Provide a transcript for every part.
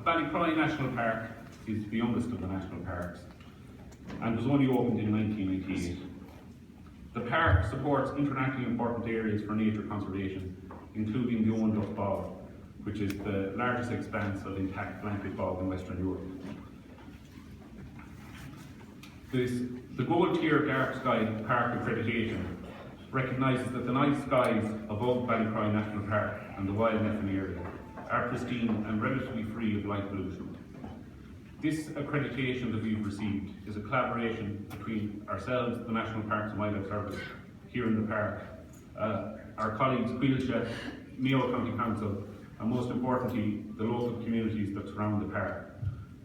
Ballycroy National Park is the youngest of the national parks and was only opened in 1988. The park supports internationally important areas for nature conservation, including the Owenduff Bog, which is the largest expanse of intact blanket bog in Western Europe. The Gold Tier Dark Sky Park accreditation recognises that the night skies above Ballycroy National Park and the wild Nephin area are pristine and relatively free of light pollution. This accreditation that we've received is a collaboration between ourselves, the National Parks and Wildlife Service, here in the park, our colleagues Gaeltacht, Mayo County Council, and most importantly, the local communities that surround the park.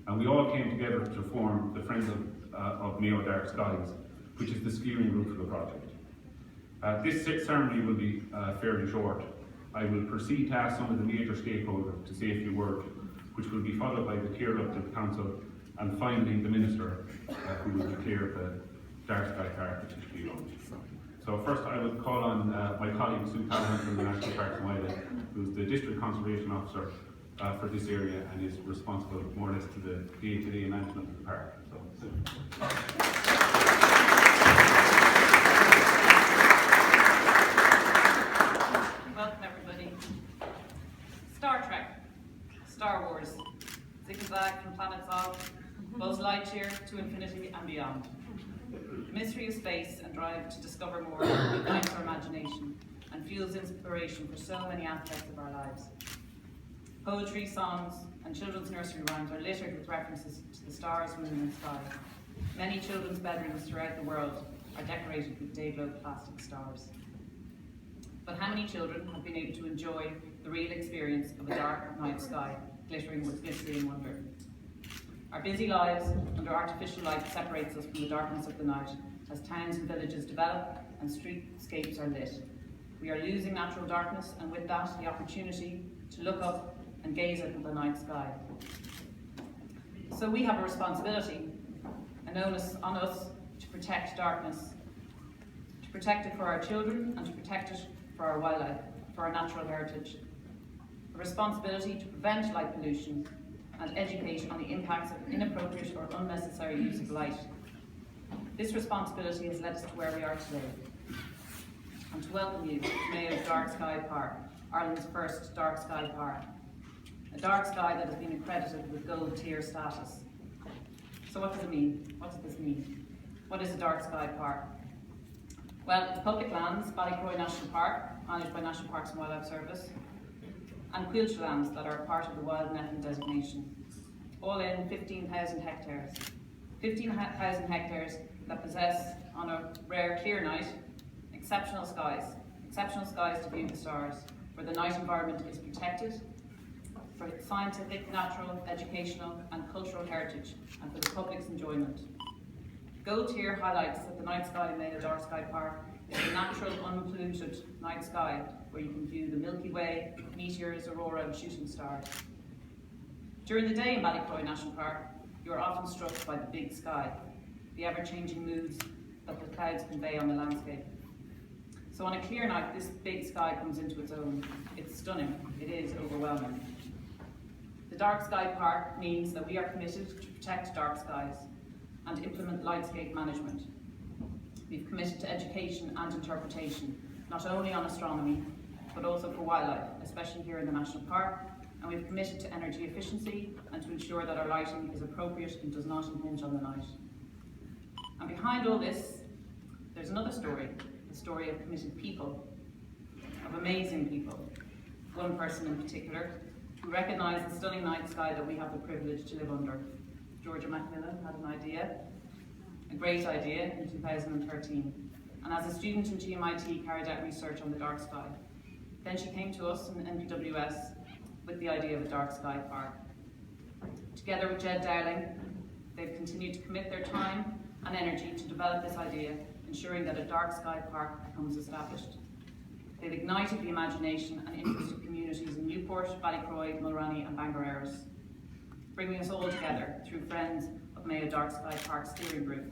And we all came together to form the Friends of Mayo Dark Skies, which is the steering group for the project. This ceremony will be fairly short. I will proceed to ask some of the major stakeholders to say a few words, which will be followed by the Gaeltacht Council and finally the Minister, who will declare the Dark Sky Park officially launched. So first I will call on my colleague Sue Callahan from the National Parks and Wildlife, who is the District Conservation Officer for this area and is responsible more or less to the day-to-day management of the park. So, Sue. Welcome everybody. Star Trek, Star Wars, zigzag from planets off, Buzz Lightyear to infinity and beyond. The mystery of space and drive to discover more ignites our imagination and fuels inspiration for so many aspects of our lives. Poetry, songs, and children's nursery rhymes are littered with references to the stars, moon, and sky. Many children's bedrooms throughout the world are decorated with day-glow plastic stars. But how many children have been able to enjoy the real experience of a dark night sky, glittering with mystery and wonder? Our busy lives under artificial light separates us from the darkness of the night as towns and villages develop and streetscapes are lit. We are losing natural darkness, and with that, the opportunity to look up and gaze at the night sky. So we have a responsibility, an onus on us to protect darkness, to protect it for our children and to protect it for our wildlife, for our natural heritage. A responsibility to prevent light pollution and educate on the impacts of inappropriate or unnecessary use of light. This responsibility has led us to where we are today. And to welcome you to Mayo Dark Sky Park, Ireland's first dark sky park. A dark sky that has been accredited with Gold Tier status. So what does it mean? What does this mean? What is a dark sky park? Well, it's public lands, Ballycroy National Park, managed by National Parks and Wildlife Service, and Gaeltacht lands that are part of the Wild Nephin designation. All in 15,000 hectares. 15,000 hectares that possess, on a rare clear night, exceptional skies to view the stars, where the night environment is protected for scientific, natural, educational and cultural heritage and for the public's enjoyment. Gold Tier highlights that the night sky in Mayo Dark Sky Park is a natural, unpolluted night sky where you can view the Milky Way, meteors, aurora and shooting stars. During the day in Ballycroy National Park, you are often struck by the big sky, the ever-changing moods that the clouds convey on the landscape. So on a clear night, this big sky comes into its own. It's stunning. It is overwhelming. The Dark Sky Park means that we are committed to protect dark skies and implement lightscape management. We've committed to education and interpretation, not only on astronomy, but also for wildlife, especially here in the National Park, and we've committed to energy efficiency and to ensure that our lighting is appropriate and does not impinge on the night. And behind all this, there's another story, the story of committed people, of amazing people. One person in particular, who recognised the stunning night sky that we have the privilege to live under. Georgia Macmillan had an idea, a great idea, in 2013. And as a student in GMIT, carried out research on the dark sky. Then she came to us in NPWS with the idea of a dark sky park. Together with Jed Dowling, they've continued to commit their time and energy to develop this idea, ensuring that a dark sky park becomes established. They've ignited the imagination and interest of communities in Newport, Ballycroy, Mulroney and Bangor, bringing us all together through Friends of Mayo Dark Sky Park steering group.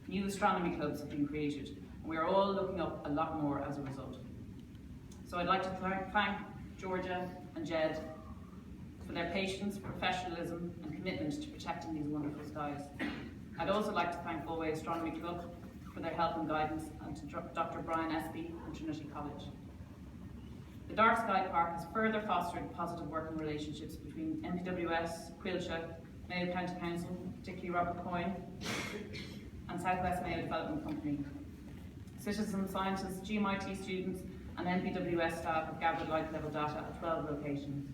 New astronomy clubs have been created, and we are all looking up a lot more as a result. So I'd like to thank Georgia and Jed for their patience, professionalism and commitment to protecting these wonderful skies. I'd also like to thank Galway Astronomy Club for their help and guidance, and to Dr. Brian Espy and Trinity College. The Dark Sky Park has further fostered positive working relationships between NPWS, Quilcha, Mayo County Council, particularly Robert Coyne, and South West Mayo Development Company. Citizen scientists, GMIT students and NPWS staff have gathered light level data at 12 locations.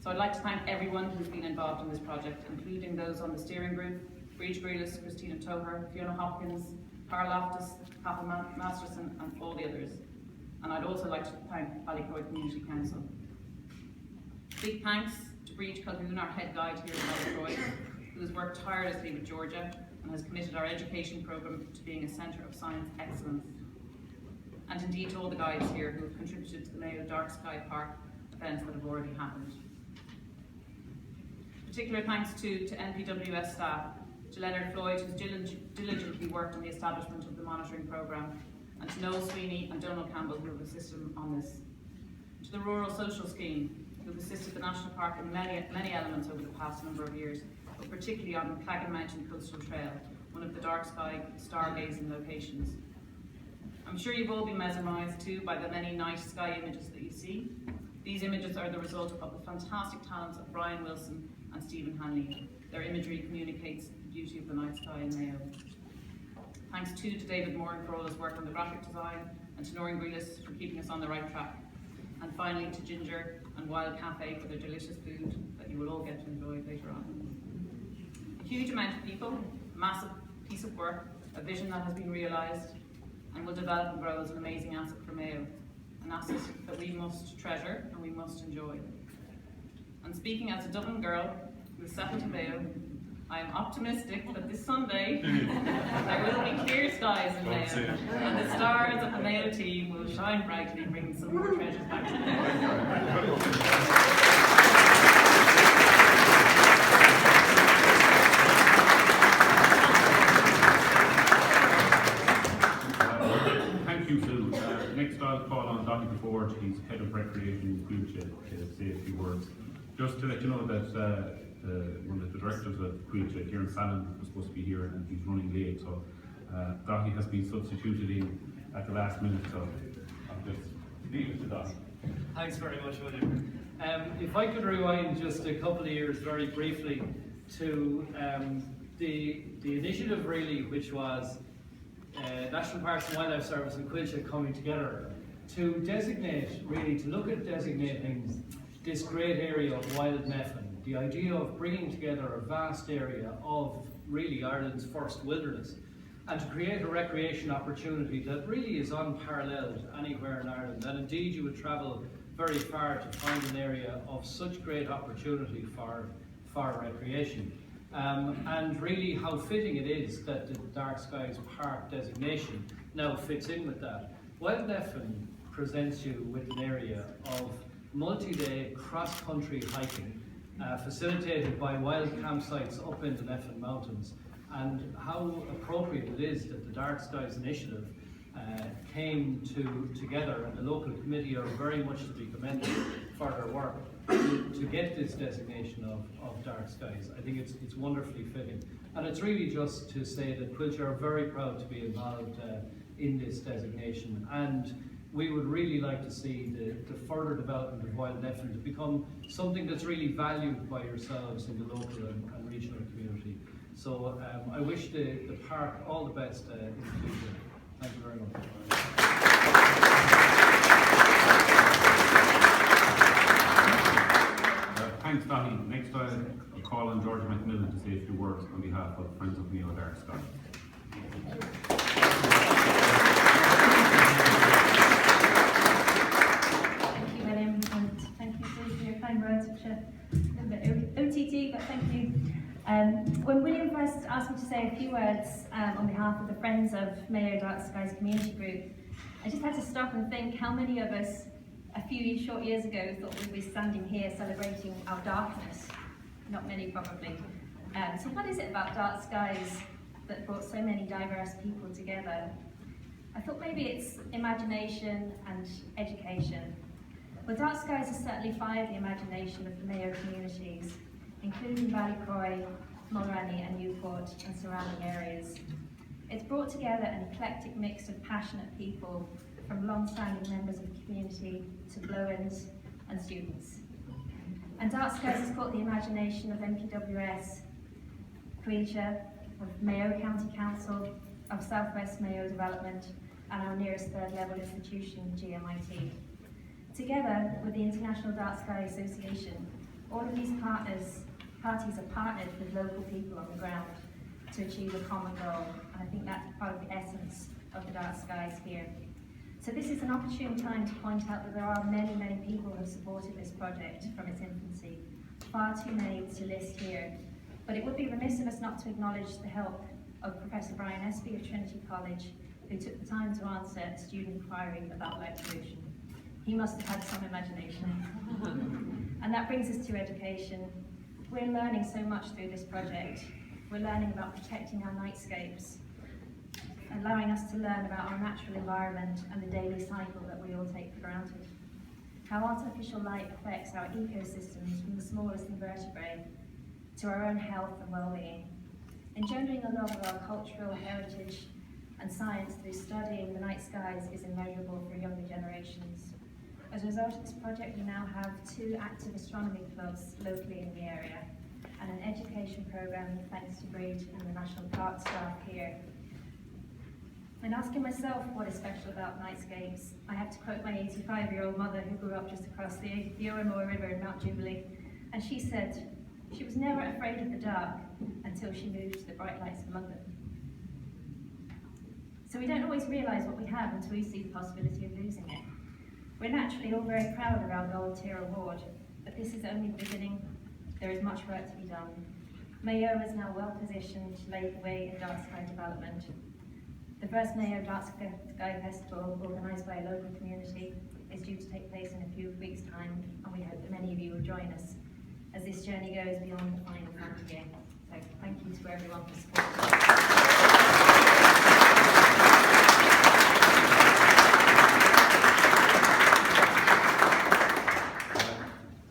So I'd like to thank everyone who's been involved in this project, including those on the steering group, Breach Grealis, Christina Toher, Fiona Hopkins, Carl Loftus, Cathal Masterson and all the others. And I'd also like to thank Ballycroy Community Council. Big thanks to Breach Calhoun, our head guide here at Ballycroy, who has worked tirelessly with Georgia and has committed our education programme to being a centre of science excellence. And indeed to all the guides here who have contributed to the Mayo Dark Sky Park events that have already happened. Particular thanks to NPWS staff, to Leonard Floyd, who's diligently worked on the establishment of the monitoring programme, and to Noel Sweeney and Donald Campbell, who have assisted on this. To the Rural Social Scheme, who have assisted the National Park in many elements over the past number of years, but particularly on Claggan Mountain Coastal Trail, one of the dark sky stargazing locations. I'm sure you've all been mesmerised too by the many night sky images that you see. These images are the result of the fantastic talents of Brian Wilson and Stephen Hanley. Their imagery communicates the beauty of the night sky in Mayo. Thanks too to David Moore for all his work on the graphic design, and to Noreen Grealis for keeping us on the right track. And finally to Ginger and Wild Cafe for their delicious food that you will all get to enjoy later on. A huge amount of people, a massive piece of work, a vision that has been realised and will develop and grow as an amazing asset for Mayo, an asset that we must treasure and we must enjoy. And speaking as a Dublin girl who is settled to Mayo, I am optimistic that this Sunday there will be clear skies in Mayo, and the stars of the Mayo team will shine brightly, bringing some more treasures back to Mayo. Thank you, Sue. Next I'll call on Donny DeFord, he's Head of Recreation in Quilcha, to say a few words. Just to let you know that one of the directors of Quilcha, Kieran Salmon, was supposed to be here and he's running late, so Donny has been substituted in at the last minute, so I'll just leave it to Donny. Thanks very much, William. If I could rewind just a couple of years very briefly to the initiative really, which was National Parks and Wildlife Service and Quilcha coming together to designate, really to look at designating this great area of wild Nephin. The idea of bringing together a vast area of really Ireland's first wilderness, and to create a recreation opportunity that really is unparalleled anywhere in Ireland. And indeed you would travel very far to find an area of such great opportunity for recreation. And really how fitting it is that the Dark Skies Park designation now fits in with that. Wild Nephin presents you with an area of multi-day cross-country hiking, facilitated by wild campsites up in the Nephin Mountains, and how appropriate it is that the Dark Skies Initiative came together, and the local committee are very much to be commended for their work to get this designation of Dark Skies. I think it's wonderfully fitting, and it's really just to say that Quilcha are very proud to be involved in this designation, and we would really like to see the further development of wild Nephin to become something that's really valued by yourselves in the local and regional community. So I wish the park all the best in the future. Thank you very much. Thanks, Donny. Next I'll call on George McMillan to say a few words on behalf of Friends of Mayo Dark Sky. Words, which are a bit OTT, but thank you. When William first asked me to say a few words on behalf of the Friends of Mayo Dark Skies community group, I just had to stop and think how many of us a few short years ago thought we'd be standing here celebrating our darkness. Not many, probably. So what is it about Dark Skies that brought so many diverse people together? I thought maybe it's imagination and education. Well, Dark Skies has certainly fired the imagination of the Mayo communities, including Ballycroy, Mulroney and Newport and surrounding areas. It's brought together an eclectic mix of passionate people, from long-standing members of the community to blow-ins and students. And Dark Skies has caught the imagination of MPWS, Creature, of Mayo County Council, of Southwest Mayo Development, and our nearest third-level institution, GMIT. Together with the International Dark Sky Association, all of these parties are partnered with local people on the ground to achieve a common goal, and I think that's part of the essence of the Dark Skies here. So this is an opportune time to point out that there are many, many people who have supported this project from its infancy, far too many to list here. But it would be remiss of us not to acknowledge the help of Professor Brian Espy of Trinity College, who took the time to answer a student inquiry about light pollution. He must have had some imagination. And that brings us to education. We're learning so much through this project. We're learning about protecting our nightscapes, allowing us to learn about our natural environment and the daily cycle that we all take for granted. How artificial light affects our ecosystems, from the smallest invertebrate to our own health and well-being. Engendering a love of our cultural heritage and science through studying the night skies is immeasurable for younger generations. As a result of this project, we now have 2 active astronomy clubs locally in the area, and an education program thanks to Breed and the National Park staff here. And asking myself what is special about nightscapes, I have to quote my 85-year-old mother who grew up just across the Owenmore River in Mount Jubilee, and she said she was never afraid of the dark until she moved to the bright lights of London. So we don't always realise what we have until we see the possibility of losing it. We're naturally all very proud of our Gold Tier award, but this is only the beginning. There is much work to be done. Mayo is now well positioned to lead the way in dark sky development. The first Mayo Dark Sky Festival, organised by a local community, is due to take place in a few weeks' time, and we hope that many of you will join us as this journey goes beyond the final frontier. So thank you to everyone for supporting.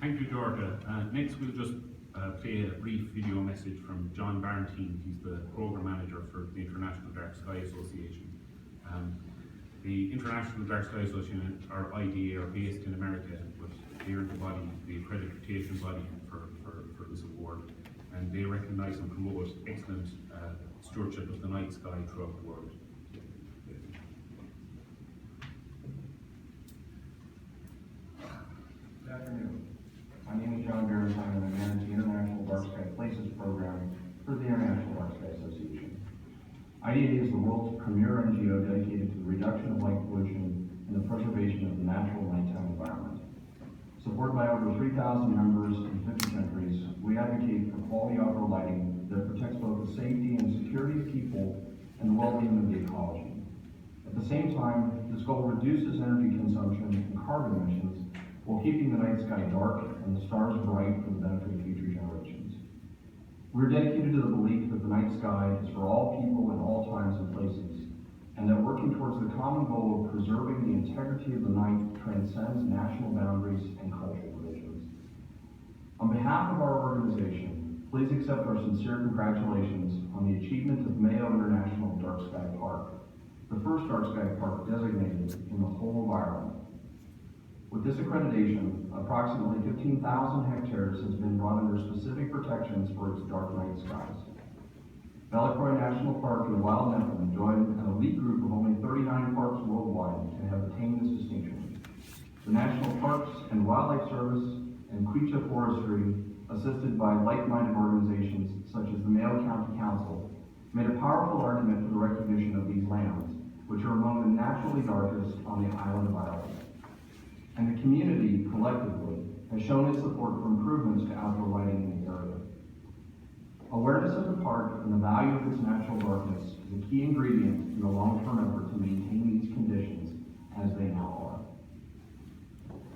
Thank you, Georgia. Next, we'll just play a brief video message from John Barentine. He's the Program Manager for the International Dark Sky Association. The International Dark Sky Association, or IDA, are based in America, but they're the body, the accreditation body for this award, and they recognise and promote excellent stewardship of the night sky throughout the world. Good afternoon. My name is John Barentine, and I manage the International Dark Sky Places program for the International Dark Sky Association. IDA is the world's premier NGO dedicated to the reduction of light pollution and the preservation of the natural nighttime environment. Supported by over 3,000 members in 50 countries, we advocate for quality outdoor lighting that protects both the safety and security of people and the well-being of the ecology. At the same time, this goal reduces energy consumption and carbon emissions while keeping the night sky dark and the stars bright for the benefit of future generations. We're dedicated to the belief that the night sky is for all people in all times and places, and that working towards the common goal of preserving the integrity of the night transcends national boundaries and cultural divisions. On behalf of our organization, please accept our sincere congratulations on the achievement of Mayo International Dark Sky Park, the first dark sky park designated in the whole of Ireland. With this accreditation, approximately 15,000 hectares has been brought under specific protections for its dark night skies. Ballycroy National Park and Wild Nephin joined an elite group of only 39 parks worldwide and have attained this distinction. The National Parks and Wildlife Service and Creature Forestry, assisted by like-minded organizations such as the Mayo County Council, made a powerful argument for the recognition of these lands, which are among the naturally darkest on the island of Ireland. And the community, collectively, has shown its support for improvements to outdoor lighting in the area. Awareness of the park and the value of its natural darkness is a key ingredient in the long-term effort to maintain these conditions as they now are.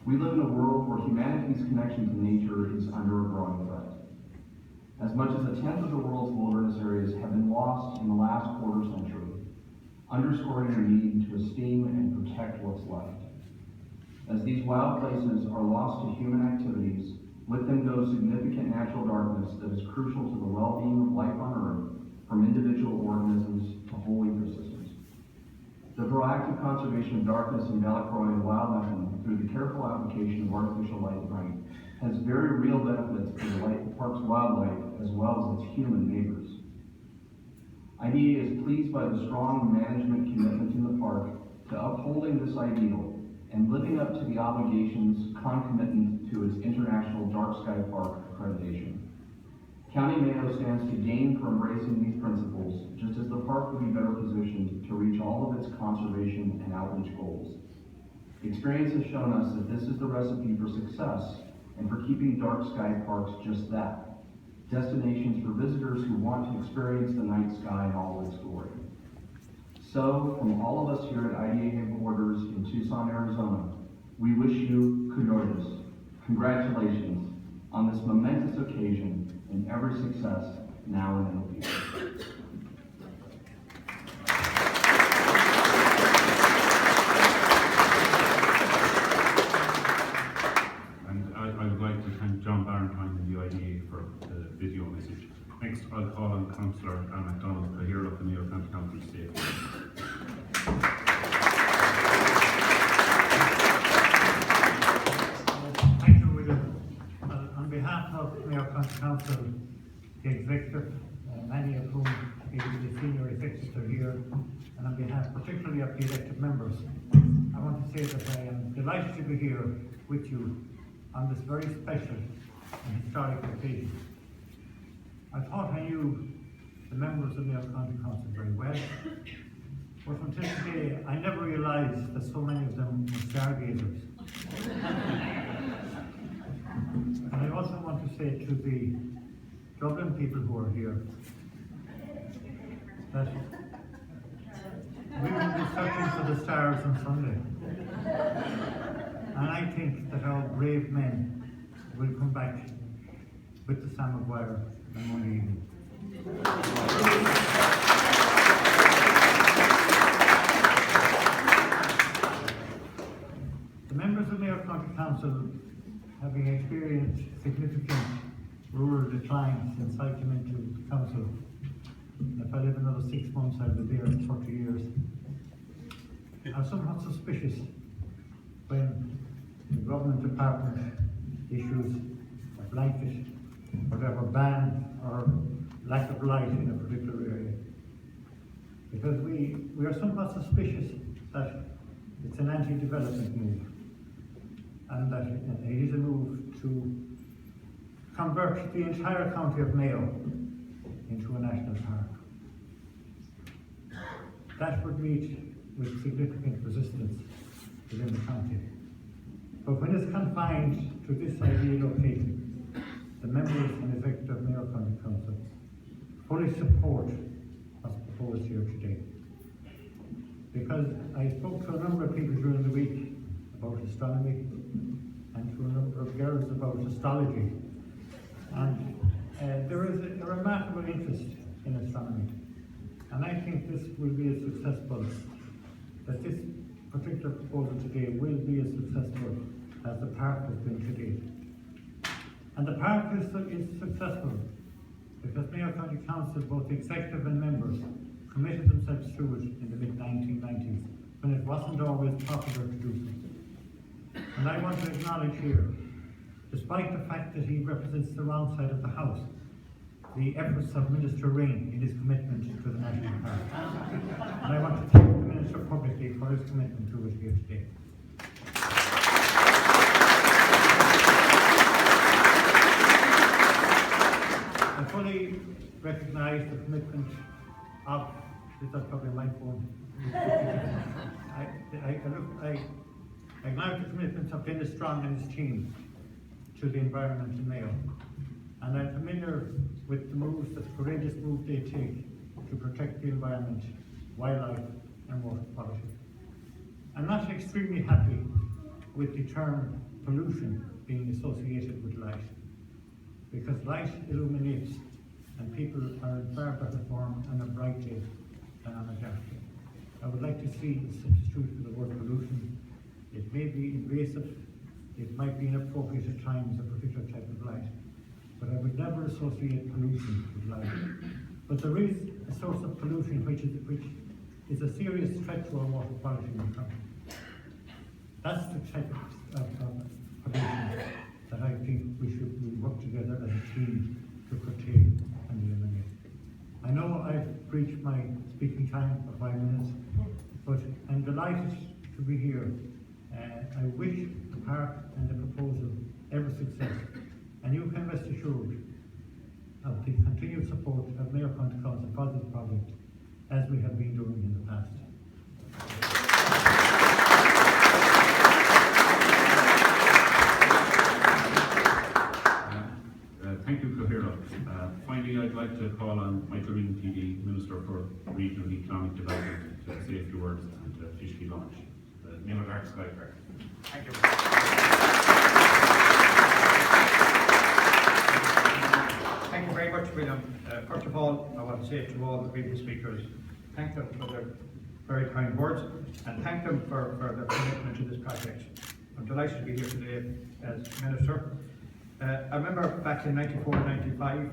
We live in a world where humanity's connection to nature is under a growing threat. As much as 1/10 of the world's wilderness areas have been lost in the last quarter century, underscoring the need to esteem and protect what's left. As these wild places are lost to human activities, with them goes significant natural darkness that is crucial to the well-being of life on Earth, from individual organisms to whole ecosystems. The proactive conservation of darkness in Ballycroy and Wild Nephin through the careful application of artificial light and night has very real benefits for the park's wildlife as well as its human neighbors. IDA is pleased by the strong management commitment in the park to upholding this ideal and living up to the obligations concomitant to its International Dark Sky Park accreditation. County Mayo stands to gain from embracing these principles, just as the park will be better positioned to reach all of its conservation and outreach goals. Experience has shown us that this is the recipe for success and for keeping dark sky parks just that, destinations for visitors who want to experience the night sky in all its glory. So, from all of us here at IDA headquarters in Tucson, Arizona, we wish you kudos, congratulations on this momentous occasion and every success now and in the future. And I would like to thank John Barentine and the IDA for the video message. Next, I'll call on Councillor Anne MacDonald to hear up the Mayo County Council statement. Thank you, William. On behalf of Mayo County Council, the executive, many of whom the senior executives are here, and on behalf particularly of the elected members, I want to say that I am delighted to be here with you on this very special and historic occasion. I thought I knew the members of Mayo County Council very well, but until today I never realised that so many of them were stargazers. And I also want to say to the Dublin people who are here that we will be searching for the stars on Sunday. And I think that our brave men will come back with the Sam Maguire on Monday evening. The members of Mayo County Council, having experienced significant rural decline since I came into the council, and if I live another 6 months, I'll be there in 30 years, are somewhat suspicious when the government department issues a blanket, whatever ban or lack of light in a particular area. Because we are somewhat suspicious that it's an anti-development move, and that it is a move to convert the entire county of Mayo into a national park. That would meet with significant resistance within the county. But when it's confined to this ideal location, the members and executive of Mayo County Council fully support what's proposed here today. Because I spoke to a number of people during the week about astronomy and to a number of girls about astrology. And there is a remarkable interest in astronomy. And I think this will be as successful, that this particular proposal today will be as successful as the park has been today. And the park is successful because Mayo County Council, both executive and members, committed themselves to it in the mid-1990s, when it wasn't always popular to do so. And I want to acknowledge here, despite the fact that he represents the wrong side of the House, the efforts of Minister Ring in his commitment to the National Park. And I want to thank the Minister publicly for his commitment to it here today. I fully recognise the commitment of, is that probably my phone? I acknowledge the commitment of Dennis Strong and his team to the environment in Mayo. And I'm familiar with the moves, the courageous moves they take to protect the environment, wildlife and water quality. I'm not extremely happy with the term pollution being associated with light, because light illuminates and people are in far better form on a bright day than on a dark day. I would like to see the substitute for the word pollution, It may be invasive, it might be inappropriate at times, a particular type of light, but I would never associate pollution with light. But there is a source of pollution which is a serious threat to our water quality in the country. That's the type of pollution that I think we work together as a team to curtail and eliminate. I know I've breached my speaking time of 5 minutes, but I'm delighted to be here. I wish the park and the proposal every success, and you can rest assured of the continued support of Mayo County Council for this project, as we have been doing in the past. Thank you, Cohera. Finally, I'd like to call on Michael Ring, PD, Minister for Regional Economic Development, to say a few words and to officially launch the Mayo Dark Sky Park. Thank you. Thank you very much, William. First of all, I want to say to all the previous speakers, thank them for their very kind words and thank them for their commitment to this project. I'm delighted to be here today as Minister. I remember back in 94-95,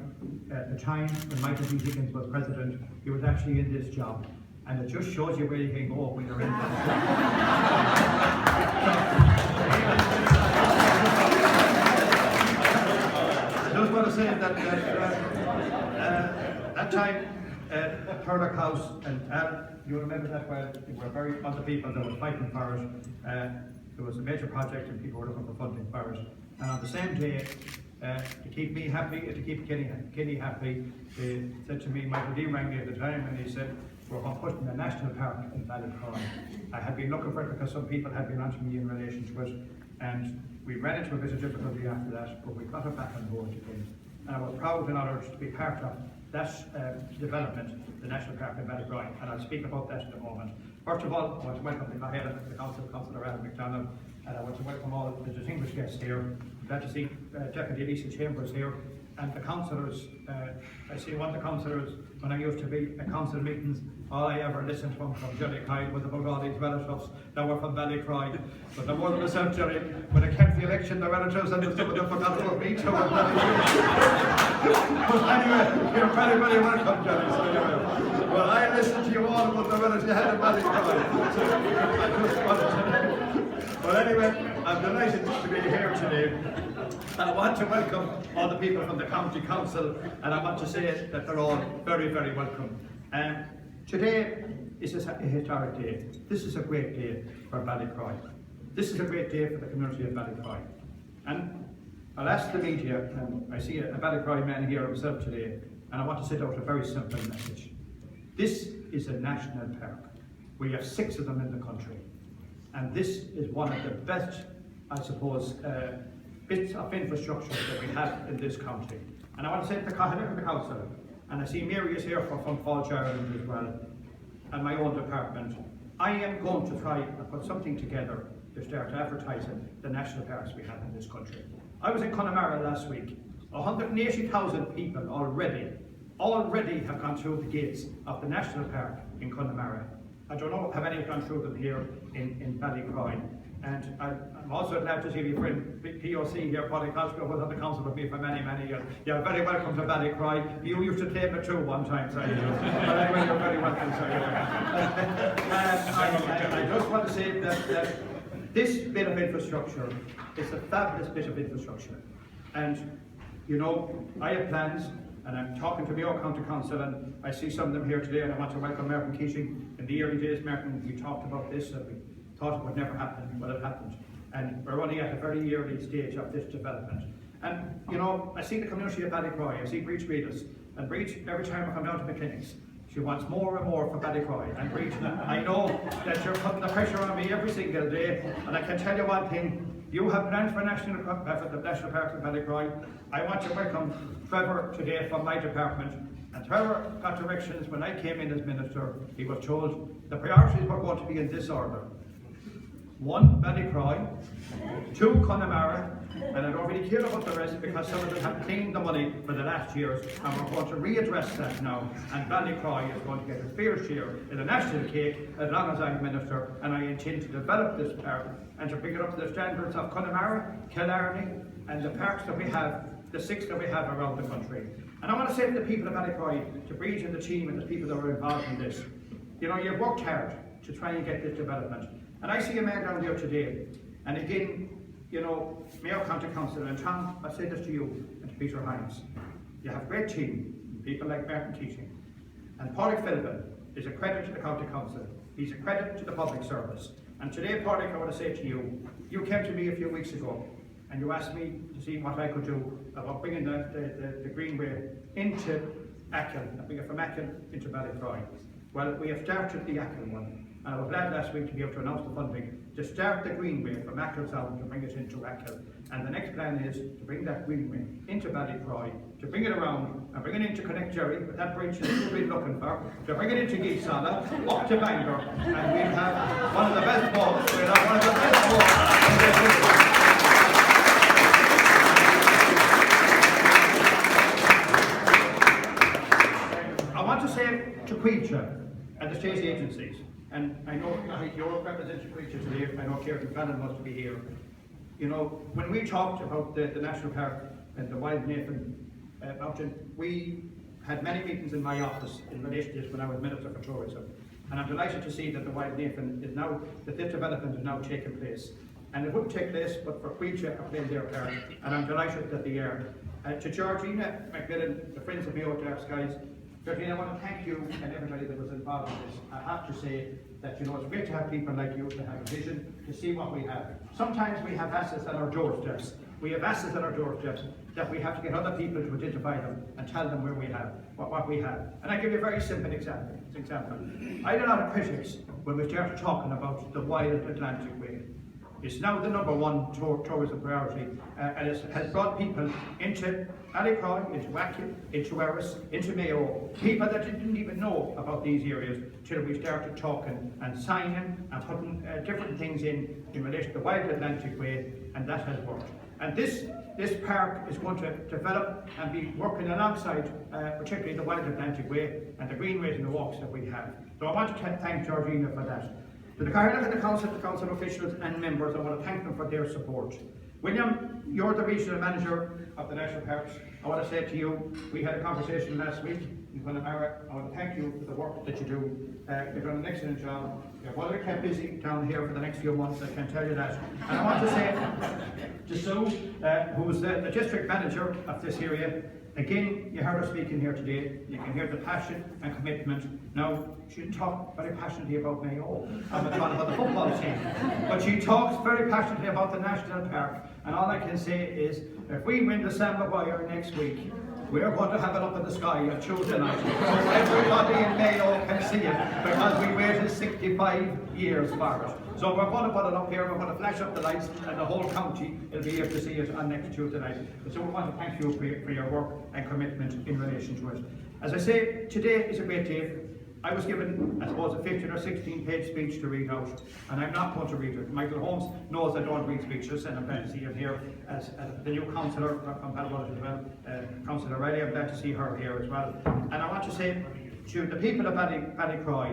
at the time when Michael D. Higgins was President, he was actually in this job. And it just shows you where you can go when you're in that. I just want to say that that time, Turlock House, and you remember that well, they were very other people that were fighting for it. There was a major project and people were looking for funding for it. And on the same day, to keep me happy, to keep Kenny happy, they said to me, Michael D. rang me at the time and he said, we're going to put in a national park in Ballycroy. I had been looking for it because some people had been onto me in relation to it, and we ran into a bit of difficulty after that, but we got it back on board again. And I was proud and honoured to be part of that development, the national park in Ballycroy, and I'll speak about that in a moment. First of all, I want to welcome the head of the council, Councillor Alan McDonald, and I want to welcome all the distinguished guests here. I'm glad to see Deputy Lisa Chambers here, and the councillors. I see one of the councillors, when I used to be at council meetings, all I ever listened from Johnny Kyle was about all these relatives that were from Ballycroy. But there wasn't myself, Johnny. When I kept the election, the relatives and some of them forgot about me too. But anyway, you're very, very welcome, Johnny. So anyway, well, I listened to you all about the relatives you had in Ballycroy. So I just wanted to. Well, anyway, I'm delighted to be here today. I want to welcome all the people from the County Council, and I want to say that they're all very, very welcome. Today is a historic day. This is a great day for Ballycroy. This is a great day for the community of Ballycroy. And I'll ask the media, and I see a Ballycroy man here himself today, and I want to set out a very simple message. This is a national park. We have 6 of them in the country. And this is one of the best, I suppose, bits of infrastructure that we have in this county. And I want to say to the council, and I see Mary is here from Falls Ireland as well, and my own department, I am going to try and put something together to start advertising the national parks we have in this country. I was in Connemara last week. 180,000 people already have gone through the gates of the national park in Connemara. I don't know how many have gone through them here in Ballycroy. And I'm also glad to see my friend POC here, Polly Cosgrove, was on the council with me for many, many years. You're very welcome to Ballycroy. You used to claim it too one time, so but anyway, you're very welcome, so I just want to say that this bit of infrastructure is a fabulous bit of infrastructure. And, you know, I have plans, and I'm talking to Mayo County Council, and I see some of them here today, and I want to welcome Martin Keating. In the early days, Martin, we talked about this, and we thought it would never happen, but it happened. And we're only at a very early stage of this development. And, you know, I see the community of Ballycroy, I see Breach readers, and Breach, every time I come down to the clinics, she wants more and more for Ballycroy. And Breach, I know that you're putting the pressure on me every single day, and I can tell you one thing, you have plans for the National Parks in Ballycroy. I want to welcome Trevor today from my department. And Trevor got directions when I came in as Minister. He was told the priorities were going to be in this order. 1, Ballycroy, 2, Connemara, And I don't really care about the rest because some of them have claimed the money for the last years, and we're going to readdress that now. And Ballycroy is going to get a fair share in the national cake as long as I'm Minister, and I intend to develop this park and to bring it up to the standards of Connemara, Killarney, and the parks that we have, the 6 that we have around the country. And I want to say to the people of Ballycroy, to Breach and the team and the people that are involved in this, you know, you've worked hard to try and get this development. And I see a man down there today, and again, you know, Mayo County Council, and Tom, I say this to you and to Peter Hines. You have a great team, people like Martin Keating. And Pádraig Philbin is a credit to the County Council. He's a credit to the public service. And today, Pádraig, I want to say to you, you came to me a few weeks ago, and you asked me to see what I could do about bringing the Greenway into Achill, and bring it from Achill into Ballycroy. Well, we have started the Achill one. And I was glad last week to be able to announce the funding to start the Greenway from Achill South to bring it into Achill. And the next plan is to bring that Greenway into Ballycroy, to bring it around and bring it into Connect Jerry, with that bridge that we've been looking for, to bring it into Gaeltacht, up to Bangor, and we'll have one of the best walks. We'll have one of the best walks in this city. I want to say to Quilcha and the state agencies, and I know you're representing Quilcha today, I know Kieran Fallon must be here. You know, when we talked about the National Park and the Wild Nephin mountain, we had many meetings in my office in relation to this when I was Minister for Tourism. And I'm delighted to see that the Wild Nephin is now, that this development is now taking place. And it wouldn't take place but for Quilcha are playing their part, and I'm delighted that they are. To Georgina McMillan, the Friends of Mayo Dark Skies, Georgina, I want to thank you and everybody that was involved in this. I have to say that, you know, it's great to have people like you to have a vision, to see what we have. Sometimes we have assets at our doorsteps. We have assets at our doorsteps that we have to get other people to identify them and tell them where we have, what we have. And I give you a very simple example. I had a lot of critics when we started talking about the Wild Atlantic Way. It's now the #1 tourism priority, and it has brought people into Ballycroy, into Achill, into Erris, into Mayo, people that didn't even know about these areas till we started talking and signing and putting different things in relation to the Wild Atlantic Way, and that has worked. And this park is going to develop and be working alongside particularly the Wild Atlantic Way and the greenways and the walks that we have. So I want to thank Georgina for that. To the Gaeltacht, the council officials and members, I want to thank them for their support. William, you're the regional manager of the National Parks. I want to say to you, we had a conversation last week in Connemara. I want to thank you for the work that you do. You've done an excellent job. You're well kept busy down here for the next few months, I can tell you that. And I want to say to Sue, who is the district manager of this area, again, you heard her speaking here today. You can hear the passion and commitment. Now, she didn't talk very passionately about Mayo. I'm not talking about the football team. But she talks very passionately about the National Park. And all I can say is, if we win the Sam Maguire next week, we're going to have it up in the sky on Tuesday night. So everybody in Mayo can see it, because we waited 65 years for it. So we're going to put it up here, we're going to flash up the lights, and the whole county will be here to see it on next Tuesday night. So we want to thank you for your work and commitment in relation to it. As I say, today is a great day. I was given, I suppose, a 15 or 16 page speech to read out, and I'm not going to read it. Michael Holmes knows I don't read speeches, and I'm glad to see him here as the new councillor from Ballycroy as well, Councillor Riley. I'm glad to see her here as well. And I want to say to the people of Ballycroy,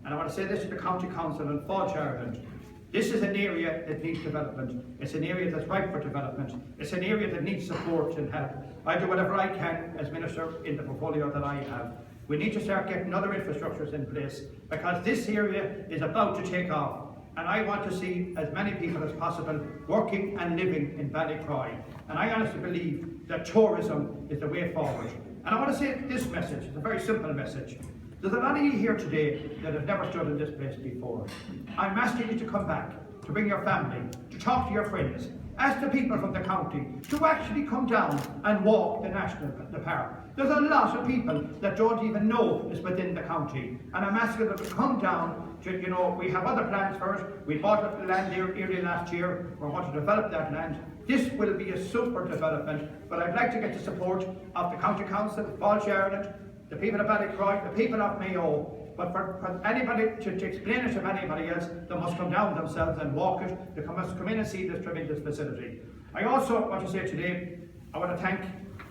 and I want to say this to the County Council and Falch Ireland, this is an area that needs development. It's an area that's ripe for development. It's an area that needs support and help. I do whatever I can as Minister in the portfolio that I have. We need to start getting other infrastructures in place, because this area is about to take off. And I want to see as many people as possible working and living in Ballycroy. And I honestly believe that tourism is the way forward. And I want to say this message, it's a very simple message. There's a lot of you here today that have never stood in this place before. I'm asking you to come back, to bring your family, to talk to your friends, ask the people from the county to actually come down and walk the park. There's a lot of people that don't even know it's within the county, and I'm asking them to come down. You know, we have other plans for it. We bought the land area last year. We're going to develop that land. This will be a super development, but I'd like to get the support of the County Council, Falch Ireland, the people of Ballycroy, the people of Mayo. But for anybody to explain it to anybody else, they must come down themselves and walk it. They must come in and see this tremendous facility. I also want to say today, I want to thank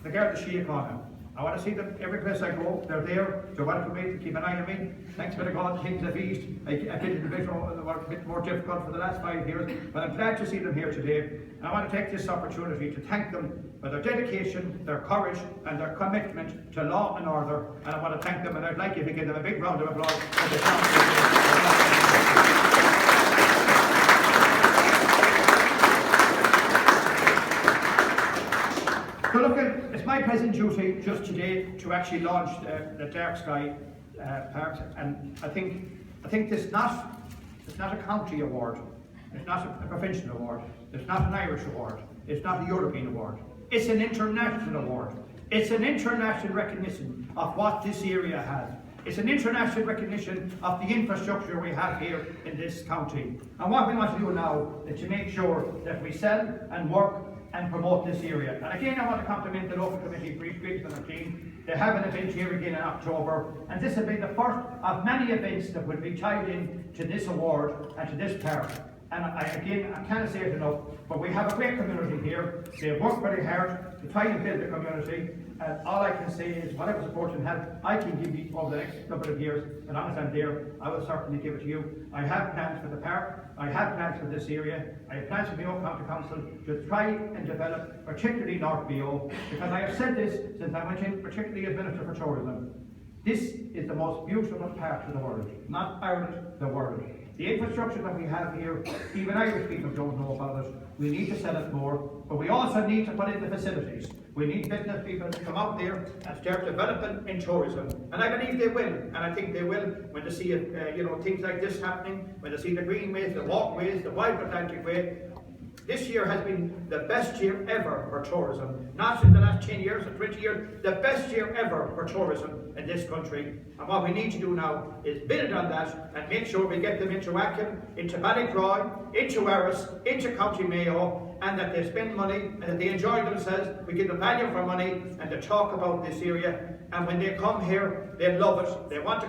the Gaeltacht. I want to see them every place I go. They're there to welcome me, to keep an eye on me. Thanks be to God, things have eased. I did a bit more difficult for the last 5 years, but I'm glad to see them here today. And I want to take this opportunity to thank them for their dedication, their courage, and their commitment to law and order. And I want to thank them, and I'd like you to give them a big round of applause for the So look, it's my present duty just today to actually launch the Dark Sky Parks, and I think it's not a county award, it's not a provincial award, it's not an Irish award, it's not a European award, it's an international award. It's an international recognition of what this area has. It's an international recognition of the infrastructure we have here in this county. And what we want to do now is to make sure that we sell and work and promote this area. And again, I want to compliment the local committee for each and their team. They have an event here again in October, and this will be the first of many events that will be tied in to this award and to this park. And I can't say it enough, but we have a great community here. They work very hard to try and build the community. And all I can say is whatever support and help I can give you over the next couple of years, as long as I'm there, I will certainly give it to you. I have plans for the park, I have plans for this area, I have plans for Mayo County Council to try and develop, particularly North Mayo, because I have said this since I went in, particularly as Minister for Tourism. This is the most beautiful part of the world, not Ireland, the world. The infrastructure that we have here, even Irish people don't know about it. We need to sell it more, but we also need to put in the facilities. We need business people to come out there and start developing in tourism. And I believe they will, and I think they will when they see things like this happening, when they see the greenways, the walkways, the wide Atlantic Way. This year has been the best year ever for tourism. Not in the last 10 years or 20 years, the best year ever for tourism in this country. And what we need to do now is build on that and make sure we get them into Akin, into Ballycroy, into Erris, into County Mayo, and that they spend money and that they enjoy themselves. We give them value for money and they talk about this area. And when they come here, they love it. They want to